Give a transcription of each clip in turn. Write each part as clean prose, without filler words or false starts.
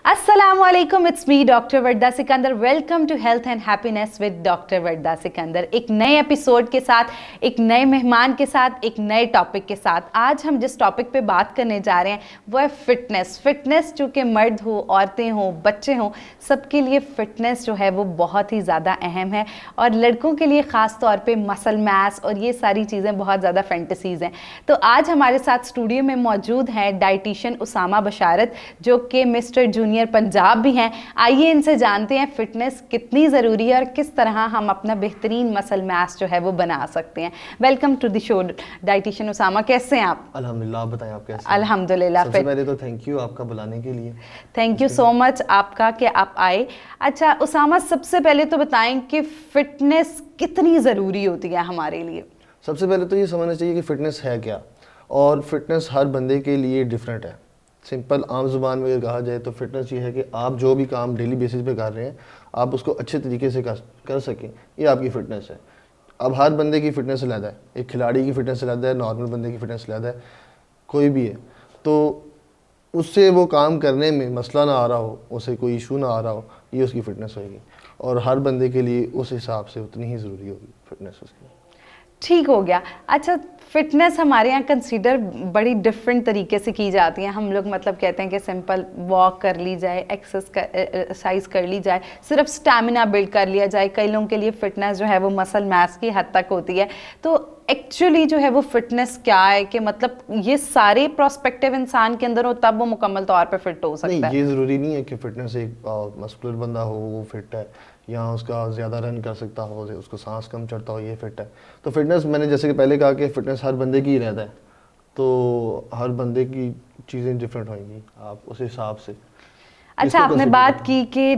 अस्सलामुअलैकुम, it's me doctor Warda Sikandar. Welcome to health and happiness with doctor Warda Sikandar. एक नए episode के साथ, एक नए मेहमान के साथ, एक नए टॉपिक के साथ। आज हम जिस टॉपिक पे बात करने जा रहे हैं वो है फिटनेस। जो कि मर्द हो, औरतें हो, बच्चे हों, सबके लिए फिटनेस जो है वो बहुत ही ज़्यादा अहम है। और लड़कों के लिए ख़ास तौर पे मसल मास और ये सारी चीज़ें बहुत ज़्यादा फैंटेसीज़ हैं। तो आज हमारे साथ स्टूडियो में मौजूद हैं डाइटिशियन उसामा बशारत, जो कि मिस्टर जूनियर पंजाब भी हैं। आइए इनसे जानते हैं फिटनेस कितनी ज़रूरी है और किस तरह हम अपना बेहतरीन मसल मास जो है वो बना सकते हैं। Welcome to the show dietitian Usama, कैसे हैं आप? अल्हम्दुलिल्लाह, आप बताएं आप कैसे हैं? अल्हम्दुलिल्लाह। सबसे पहले तो थैंक यू आपका बुलाने के लिए। थैंक यू सो मच आपका कि आप आए। अच्छा उसामा, सबसे पहले तो बताएं कि फिटनेस कितनी ज़रूरी होती है हमारे लिए। सबसे पहले तो ये समझना चाहिए कि फ़िटनेस है क्या, और फिटनेस हर बंदे के लिए डिफरेंट है। सिंपल आम जुबान में अगर कहा जाए तो फिटनेस ये है कि आप जो भी काम डेली बेसिस पे कर रहे हैं आप उसको अच्छे तरीके से कर सकें, ये आपकी फ़िटनेस है। अब हर बंदे की फ़िटनेस अलग है, एक खिलाड़ी की फ़िटनेस अलग है, नॉर्मल बंदे की फ़िटनेस अलग है, कोई भी है। तो उससे वो काम करने में मसला ना आ रहा हो, उसे कोई इशू ना आ रहा हो, ये उसकी फ़िटनेस होगी। और हर बंदे के लिए उस हिसाब से उतनी ही ज़रूरी होगी फ़िटनेस उसकी। ठीक हो गया। अच्छा, फिटनेस हमारे यहाँ कंसीडर बड़ी डिफरेंट तरीके से की जाती है। हम लोग मतलब कहते हैं कि सिंपल वॉक कर ली जाए, एक्सरसाइज कर ली जाए, सिर्फ स्टैमिना बिल्ड कर लिया जाए। कई लोगों के लिए फ़िटनेस जो है वो मसल मास की हद तक होती है। तो एक्चुअली जो है वो फिटनेस क्या है, कि मतलब ये सारे प्रोस्पेक्टिव इंसान के अंदर हो तब वो मुकम्मल तौर पे फिट हो नहीं, सकता है? ये ज़रूरी नहीं है कि फ़िटनेस एक मस्कुलर बंदा हो वो फिट है, या उसका ज़्यादा रन कर सकता हो, उसको सांस कम चढ़ता हो, ये फिट है। तो फिटनेस मैंने जैसे कि पहले कहा कि फ़िटनेस हर बंदे की ही रहता है, तो हर बंदे की चीज़ें डिफरेंट होंगी, आप उस हिसाब से अच्छा, किसको आपने कंसिडर बात करें। की कि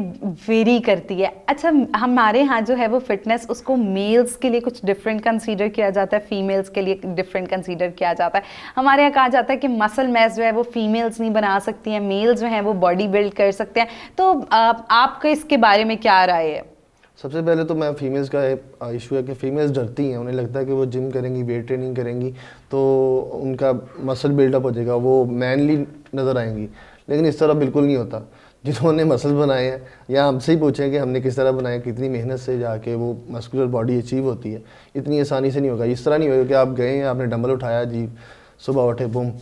वेरी करती है। अच्छा, हमारे यहाँ जो है वो फिटनेस, उसको मेल्स के लिए कुछ डिफरेंट कंसीडर किया जाता है, फीमेल्स के लिए डिफरेंट कंसीडर किया जाता है। हमारे यहाँ कहा जाता है कि मसल मास जो है वो फीमेल्स नहीं बना सकती हैं, मेल्स जो हैं वो बॉडी बिल्ड कर सकते हैं। तो आपका इसके बारे में क्या राय है? सबसे पहले तो मैं फीमेल्स का इशू है कि फ़ीमेल्स डरती हैं, उन्हें लगता है कि वो जिम करेंगी, वेट ट्रेनिंग करेंगी तो उनका मसल बिल्डअप हो जाएगा, वो मैनली नज़र आएंगी। लेकिन इस तरह बिल्कुल नहीं होता। जिन्होंने मसल बनाए हैं या हमसे ही पूछें कि हमने किस तरह बनाए, कितनी मेहनत से जाके वो मस्कुलर बॉडी अचीव होती है, इतनी आसानी से नहीं होगा। इस तरह नहीं होगा कि आप गए हैं, आपने डंबल उठाया जी, सुबह उठे बुम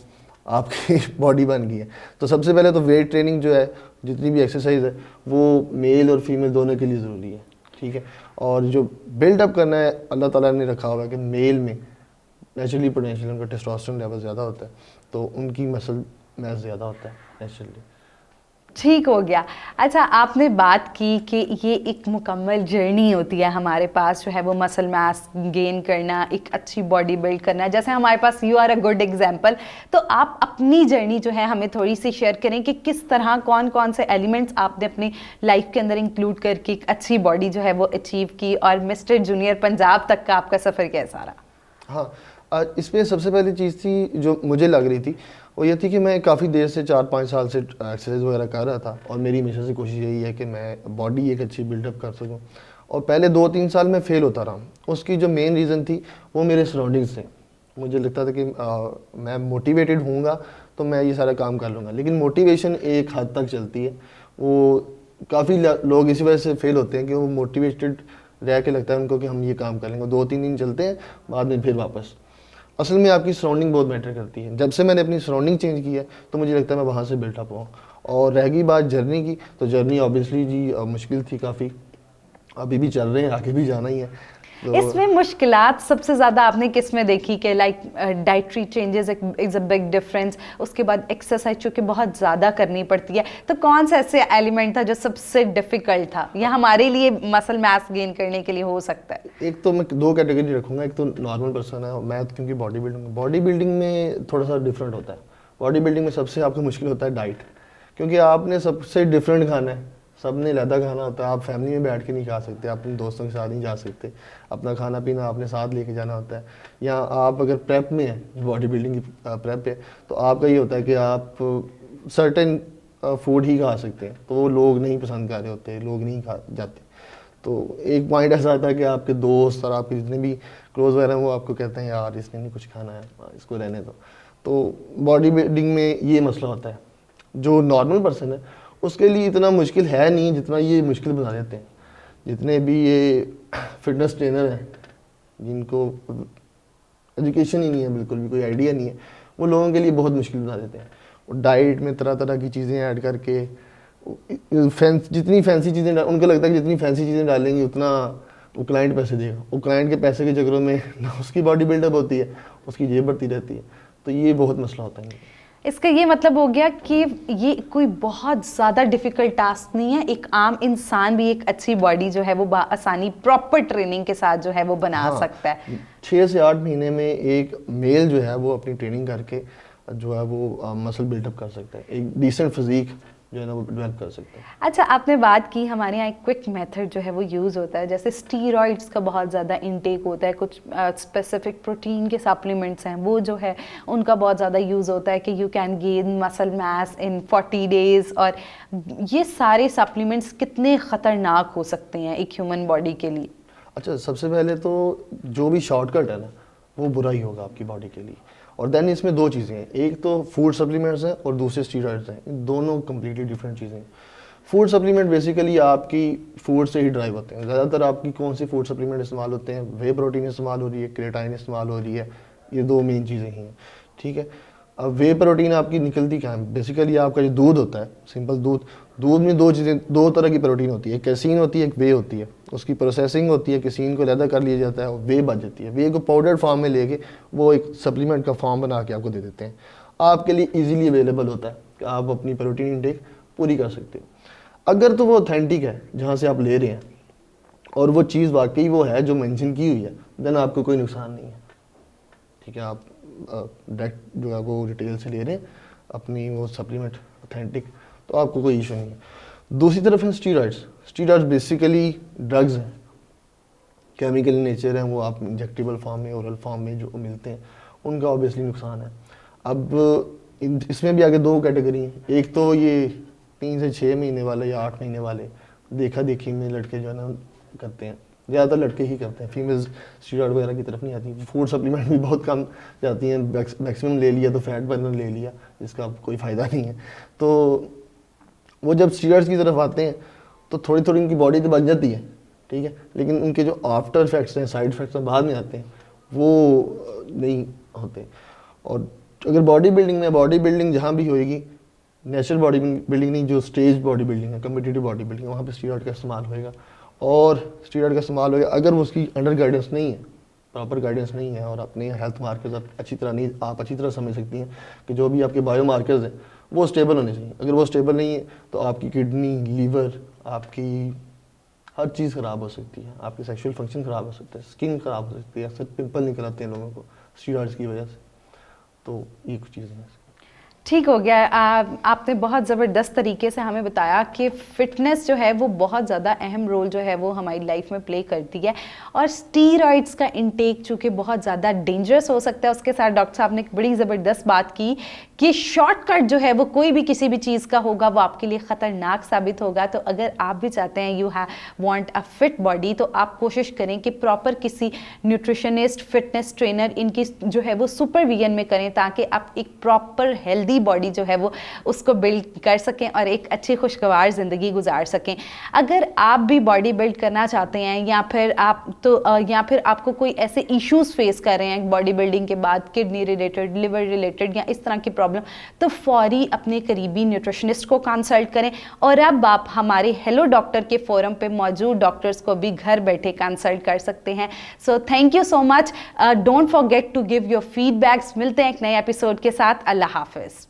आपकी बॉडी बन गई है। तो सबसे पहले तो वेट ट्रेनिंग जो है, जितनी भी एक्सरसाइज है, वो मेल और फीमेल दोनों के लिए ज़रूरी है, ठीक है। और जो बिल्डअप करना है, अल्लाह ताला ने रखा होगा कि मेल में नेचुरली पोटेंशियल, उनका टेस्टोस्टेरोन लेवल ज़्यादा होता है, तो उनकी मसल मास ज़्यादा होता है नेचुरली। ठीक हो गया। अच्छा, आपने बात की कि ये एक मुकम्मल जर्नी होती है हमारे पास जो है वो मसल मास गेन करना, एक अच्छी बॉडी बिल्ड करना। जैसे हमारे पास you are a good example. तो आप अपनी जर्नी जो है हमें थोड़ी सी शेयर करें कि किस तरह, कौन कौन से एलिमेंट्स आपने अपनी लाइफ के अंदर इंक्लूड करके एक अच्छी बॉडी जो है वो अचीव की, और मिस्टर जूनियर पंजाब तक का आपका सफ़र कैसा रहा? हाँ, इसमें सबसे पहली चीज़ थी जो मुझे लग रही थी, वो ये थी कि मैं काफ़ी देर से 4-5 साल से एक्सरसाइज वगैरह कर रहा था, और मेरी हमेशा से कोशिश यही है कि मैं बॉडी एक अच्छी बिल्डअप कर सकूं। और पहले 2-3 साल मैं फ़ेल होता रहा। उसकी जो मेन रीज़न थी वो मेरे सराउंडिंग्स थे। मुझे लगता था कि मैं मोटिवेटेड होऊंगा तो मैं ये सारा काम कर लूँगा, लेकिन मोटिवेशन एक हद तक चलती है। वो काफ़ी लोग इसी वजह से फ़ेल होते हैं कि वो मोटिवेटेड रह के लगता है उनको कि हम ये काम कर लेंगे, 2-3 दिन चलते हैं, बाद में फिर वापस। असल में आपकी सराउंडिंग बहुत मैटर करती है। जब से मैंने अपनी सराउंडिंग चेंज की है तो मुझे लगता है मैं वहाँ से बिल्टअप हुआ। और रह गई बात जर्नी की, तो जर्नी ऑब्वियसली जी मुश्किल थी काफ़ी, अभी भी चल रहे हैं, आगे भी जाना ही है। तो इसमें मुश्किलात सबसे ज़्यादा आपने किस में देखी कि like dietary changes is a big difference, उसके बाद एक्सरसाइज चूँकि बहुत ज़्यादा करनी पड़ती है, तो कौन सा ऐसे एलिमेंट था जो सबसे डिफ़िकल्ट था या हमारे लिए मसल मास गेन करने के लिए हो सकता है? एक तो मैं 2 कैटेगरी रखूँगा, एक तो नॉर्मल पर्सन है, मैं क्योंकि बॉडी बिल्डिंग में थोड़ा सा डिफरेंट होता है। बॉडी बिल्डिंग में सबसे आपको मुश्किल होता है डाइट, क्योंकि आपने सबसे डिफरेंट खाना है, सबने अलग खाना होता है। आप फैमिली में बैठ के नहीं खा सकते, आप अपने दोस्तों के साथ नहीं जा सकते, अपना खाना पीना आपने साथ लेके जाना होता है। या आप अगर प्रेप में हैं, बॉडी बिल्डिंग की प्रेप है, तो आपका ये होता है कि आप सर्टेन फूड ही खा सकते हैं, तो वो लोग नहीं पसंद कर रहे होते, लोग नहीं खा जाते। तो एक पॉइंट ऐसा आता है कि आपके दोस्त और आपके जितने भी क्लोज वगैरह हैं वो आपको कहते हैं यार इसने नहीं कुछ खाना है, इसको रहने दो। तो बॉडी बिल्डिंग में ये मसला होता है। जो नॉर्मल पर्सन है उसके लिए इतना मुश्किल है नहीं जितना ये मुश्किल बना देते हैं। जितने भी ये फिटनेस ट्रेनर हैं जिनको एजुकेशन ही नहीं है, बिल्कुल भी कोई आइडिया नहीं है, वो लोगों के लिए बहुत मुश्किल बना देते हैं। वो डाइट में तरह तरह की चीज़ें ऐड करके जितनी फैंसी चीज़ें उनको लगता है कि जितनी फैंसी चीज़ें डालेंगे उतना वो क्लाइंट पैसे देगा। वो क्लाइंट के पैसे के चक्करों में ना उसकी बॉडी बिल्डअप होती है, उसकी जेब बढ़ती रहती है। तो ये बहुत मसला होता है। इसका ये मतलब हो गया कि ये कोई बहुत ज़्यादा डिफ़िकल्ट टास्क नहीं है, एक आम इंसान भी एक अच्छी बॉडी जो है वो आसानी प्रॉपर ट्रेनिंग के साथ जो है वो बना सकता है। 6 से 8 महीने में एक मेल जो है वो अपनी ट्रेनिंग करके जो है वो मसल बिल्डअप कर सकता है, एक डिसेंट फिजिक जो है ना वो डेवलप कर सकते हैं। अच्छा, आपने बात की हमारे यहाँ एक क्विक मेथड जो है वो यूज़ होता है, जैसे स्टीरॉइड्स का बहुत ज़्यादा इंटेक होता है, कुछ स्पेसिफिक प्रोटीन के सप्लीमेंट्स हैं वो जो है उनका बहुत ज़्यादा यूज़ होता है कि you can gain muscle mass in 40 days. और ये सारे सप्लीमेंट्स कितने ख़तरनाक हो सकते हैं एक ह्यूमन बॉडी के लिए? अच्छा, सबसे पहले तो जो भी शॉर्टकट है ना वो बुरा ही होगा आपकी बॉडी के लिए। और देन इसमें दो चीज़ें हैं, एक तो फूड सप्लीमेंट्स हैं और दूसरे स्टीरॉइड्स हैं। इन दोनों कम्प्लीटली डिफरेंट चीज़ें हैं। फूड सप्लीमेंट बेसिकली आपकी फूड से ही ड्राइव होते हैं। ज़्यादातर आपकी कौन सी फूड सप्लीमेंट इस्तेमाल होते हैं? वे प्रोटीन इस्तेमाल हो रही है, क्रेटाइन इस्तेमाल हो रही है, ये दो मेन चीज़ें ही हैं, ठीक है। अब वे प्रोटीन आपकी निकलती क्या है? बेसिकली आपका जो दूध होता है, सिंपल दूध में दो चीज़ें, दो तरह की प्रोटीन होती है, कैसीन होती है, एक वे होती है। उसकी प्रोसेसिंग होती है, कैसीन को अलग कर लिया जाता है और वे बच जाती है। वे को पाउडर फॉर्म में लेके वो एक सप्लीमेंट का फॉर्म बना के आपको दे देते हैं। आपके लिए इजीली अवेलेबल होता है कि आप अपनी प्रोटीन इंटेक पूरी कर सकते हो। अगर तो वो ऑथेंटिक है जहाँ से आप ले रहे हैं और वो चीज़ वाकई वो है जो मेंशन की हुई है, देन आपको कोई नुकसान नहीं है, ठीक है। आप डायरेक्ट जो है वो रिटेल से ले रहे हैं अपनी वो सप्लीमेंट ऑथेंटिक, तो आपको कोई इशू नहीं है। दूसरी तरफ है स्टीरॉइड्स। स्टीरॉइड्स बेसिकली ड्रग्स हैं, केमिकल नेचर हैं, वो आप इंजेक्टेबल फॉर्म में, ओरल फॉर्म में जो मिलते हैं, उनका ऑब्वियसली नुकसान है। अब इसमें भी आगे दो कैटेगरी हैं। एक तो ये 3 से 6 महीने वाले या 8 महीने वाले, देखा देखी में लड़के जो है ना करते हैं, ज़्यादातर लड़के ही करते हैं, फीमेल्स स्टीरॉइड वगैरह की तरफ नहीं आती। फूड सप्लीमेंट भी बहुत कम जाती हैं, मैक्सिमम ले लिया तो फैट बर्नर ले लिया, जिसका कोई फ़ायदा नहीं है। तो वो जब स्टीरॉइड्स की तरफ आते हैं तो थोड़ी थोड़ी उनकी बॉडी तो बन जाती है, ठीक है, लेकिन उनके जो आफ्टर इफेक्ट्स हैं, साइड इफेक्ट्स हैं, बाद में आते हैं, वो नहीं होते। और अगर बॉडी बिल्डिंग जहाँ भी होएगी, नेचुरल बॉडी बिल्डिंग नहीं, जो स्टेज बॉडी बिल्डिंग है, कम्पिटिटिव बॉडी बिल्डिंग, वहाँ पे स्टीरॉइड का इस्तेमाल होएगा। और स्टीरॉइड का इस्तेमाल होगा अगर वो उसकी अंडर गाइडेंस नहीं है, प्रॉपर गाइडेंस नहीं है, और अपने हेल्थ मार्कर्स आप अच्छी तरह समझ सकती हैं कि जो भी आपके बायो मार्कर्स हैं वो स्टेबल होने चाहिए। अगर वो स्टेबल नहीं है तो आपकी किडनी, लीवर, आपकी हर चीज़ ख़राब हो सकती है, आपकी सेक्सुअल फंक्शन ख़राब हो सकता है, स्किन ख़राब हो सकती है, अक्सर पिंपल निकल आते हैं लोगों को स्टीरॉइड्स की वजह से। तो ये कुछ चीज़ें हैं। ठीक हो गया। आपने बहुत ज़बरदस्त तरीके से हमें बताया कि फ़िटनेस जो है वो बहुत ज़्यादा अहम रोल जो है वो हमारी लाइफ में प्ले करती है, और स्टीरॉइड्स का इंटेक चूँकि बहुत ज़्यादा डेंजरस हो सकता है। उसके साथ डॉक्टर साहब ने एक बड़ी ज़बरदस्त बात की कि शॉर्टकट जो है वो कोई भी किसी भी चीज़ का होगा वो आपके लिए ख़तरनाक साबित होगा। तो अगर आप भी चाहते हैं you want a fit body, तो आप कोशिश करें कि प्रॉपर किसी न्यूट्रिशनिस्ट, फिटनेस ट्रेनर इनकी जो है वो सुपरविजन में करें, ताकि आप एक प्रॉपर हेल्दी बॉडी जो है वो उसको बिल्ड कर सकें और एक अच्छी खुशगवार ज़िंदगी गुजार सकें। अगर आप भी बॉडी बिल्ड करना चाहते हैं या फिर आपको कोई ऐसे इश्यूज फेस कर रहे हैं बॉडी बिल्डिंग के बाद, किडनी रिलेटेड, लिवर रिलेटेड या इस तरह की प्रॉब्लम, तो फौरी अपने करीबी न्यूट्रिशनिस्ट को कंसल्ट करें। और अब आप हमारे हेलो डॉक्टर के फोरम पे मौजूद डॉक्टर्स को भी घर बैठे कंसल्ट कर सकते हैं। So thank you so much. Don't forget to give your feedbacks. मिलते हैं एक नए एपिसोड के साथ। अल्लाह हाफिज़।